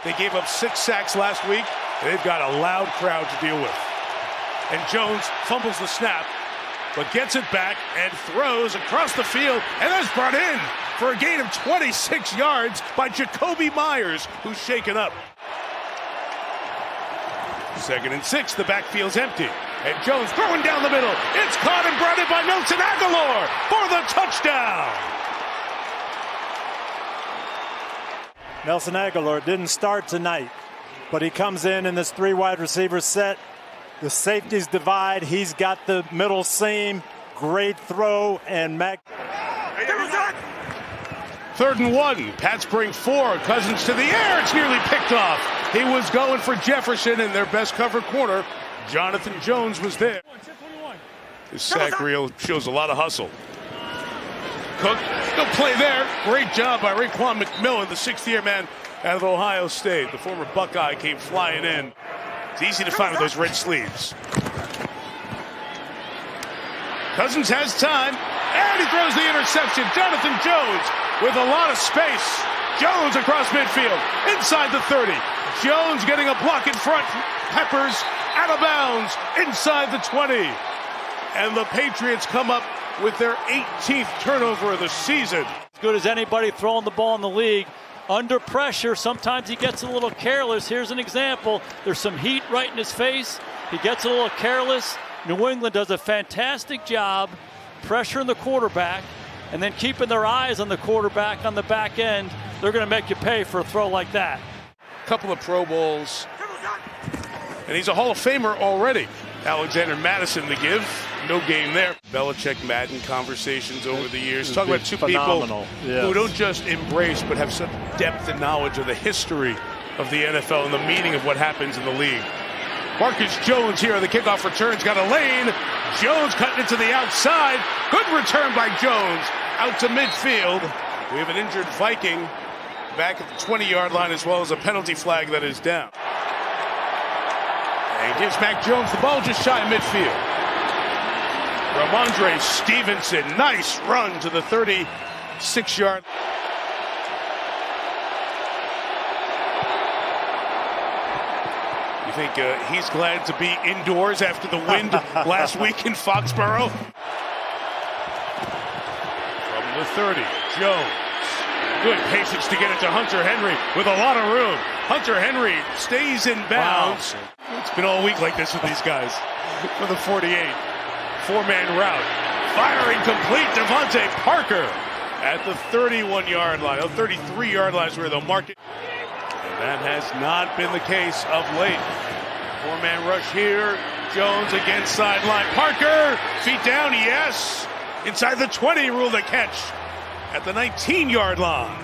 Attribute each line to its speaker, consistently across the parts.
Speaker 1: They gave up 6 sacks last week. They've got a loud crowd to deal with. And Jones fumbles the snap, but gets it back and throws across the field, and that's brought in for a gain of 26 yards by Jacoby Myers, who's shaken up. 2nd and 6, the backfield's empty. And Jones throwing down the middle. It's caught and brought in by Nelson Aguilar for the touchdown.
Speaker 2: Nelson Aguilar didn't start tonight, but he comes in this 3 wide receiver set. The safeties divide. He's got the middle seam. Great throw, and
Speaker 1: 3rd and 1. Pats bring 4. Cousins to the air. It's nearly picked off. He was going for Jefferson, and their best cover corner, Jonathan Jones, was there. His sack reel shows a lot of hustle. Cook, no play there. Great job by Raekwon McMillan, the 6th-year man out of Ohio State. The former Buckeye came flying in. It's easy to find with those red sleeves. Cousins has time, and he throws the interception. Jonathan Jones with a lot of space. Jones across midfield, inside the 30. Jones getting a block in front. Peppers out of bounds, inside the 20. And the Patriots come up with their 18th turnover of the season.
Speaker 3: As good as anybody throwing the ball in the league. Under pressure, sometimes he gets a little careless. Here's an example. There's some heat right in his face. He gets a little careless. New England does a fantastic job pressuring the quarterback and then keeping their eyes on the quarterback on the back end. They're going to make you pay for a throw like that.
Speaker 1: Couple of Pro Bowls, and he's a Hall of Famer already. Alexander Madison to give. No game there. Belichick-Madden conversations over the years. Talk about 2
Speaker 2: phenomenal.
Speaker 1: People who don't just embrace but have some depth and knowledge of the history of the NFL and the meaning of what happens in the league. Marcus Jones here on the kickoff return's got a lane. Jones cutting it to the outside. Good return by Jones out to midfield. We have an injured Viking back at the 20-yard line, as well as a penalty flag that is down. And gives Mac Jones the ball just shy of midfield. Ramondre Stevenson, nice run to the 36-yard. You think he's glad to be indoors after the wind last week in Foxborough? From the 30, Jones. Good patience to get it to Hunter Henry with a lot of room. Hunter Henry stays in bounds. Wow. It's been all week like this with these guys. For the 48. 4-man route. Firing complete. Devontae Parker at the 31-yard line. The 33-yard line is where they'll mark it. And that has not been the case of late. 4-man rush here. Jones against sideline. Parker, feet down, yes. Inside the 20, ruled a catch at the 19-yard line.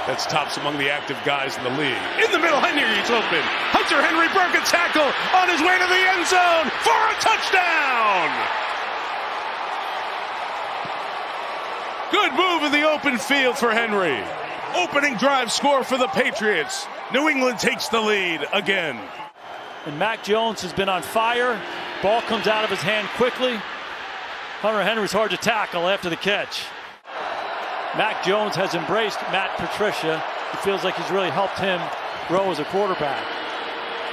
Speaker 1: That's tops among the active guys in the league. In the middle, Henry's open. Hunter Henry broke a tackle on his way to the end zone for a touchdown. Good move in the open field for Henry. Opening drive score for the Patriots. New England takes the lead again.
Speaker 3: And Mac Jones has been on fire. Ball comes out of his hand quickly. Hunter Henry's hard to tackle after the catch. Mac Jones has embraced Matt Patricia. It feels like he's really helped him grow as a quarterback.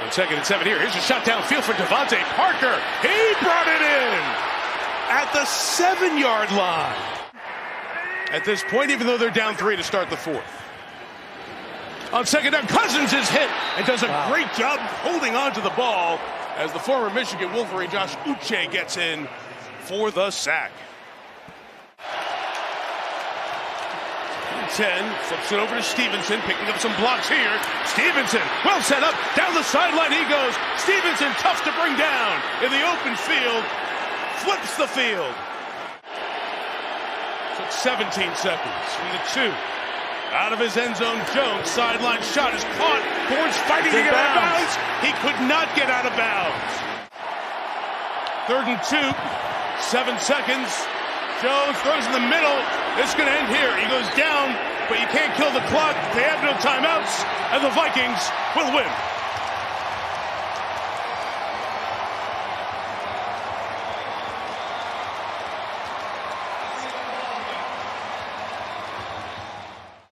Speaker 1: On 2nd and 7 here. Here's a shot downfield for Devontae Parker. He brought it in at the 7-yard line. At this point, even though they're down 3 to start the 4th. On 2nd down, Cousins is hit and does a great job holding on to the ball as the former Michigan Wolverine Josh Uche gets in for the sack. 10, flips it over to Stevenson, picking up some blocks here. Stevenson, well set up, down the sideline he goes. Stevenson, tough to bring down in the open field, flips the field. Took 17 seconds from the 2. Out of his end zone, Jones, sideline shot is caught. Bourne's fighting to get out of bounds. He could not get out of bounds. 3rd and 2, 7 seconds. Jones throws in the middle. It's going to end here. He goes down, but you can't kill the clock. They have no timeouts, and the Vikings will win.